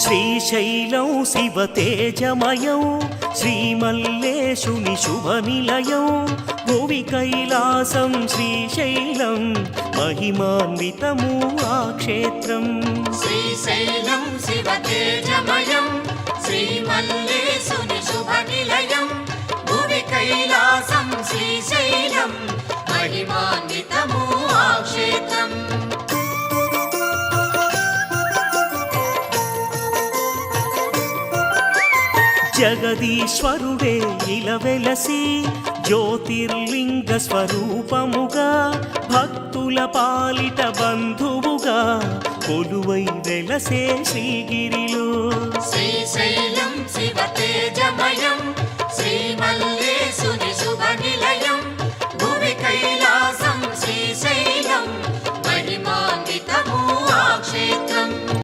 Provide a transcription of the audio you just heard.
శ్రీశైలం శివతేజమయం శ్రీమల్లేశుని శుభనిలయం భువి కైలాసం శ్రీశైలం మహిమాన్వితము ఆ క్షేత్రం. శ్రీశైలం శివతేజమయం శ్రీమల్లేశుని శుభనిలయం భువి కైలాసం శ్రీశైలం మహిమాన్వితము ఆ క్షేత్రం. జగదీశ్వరుడే ఇలవెలసి జ్యోతిర్లింగ స్వరూపముగా భక్తుల పాలిట బంధువుగా కొలువై వెలసే శ్రీగిరిలో. శ్రీశైలం శివతేజమయం శ్రీమల్లేశుని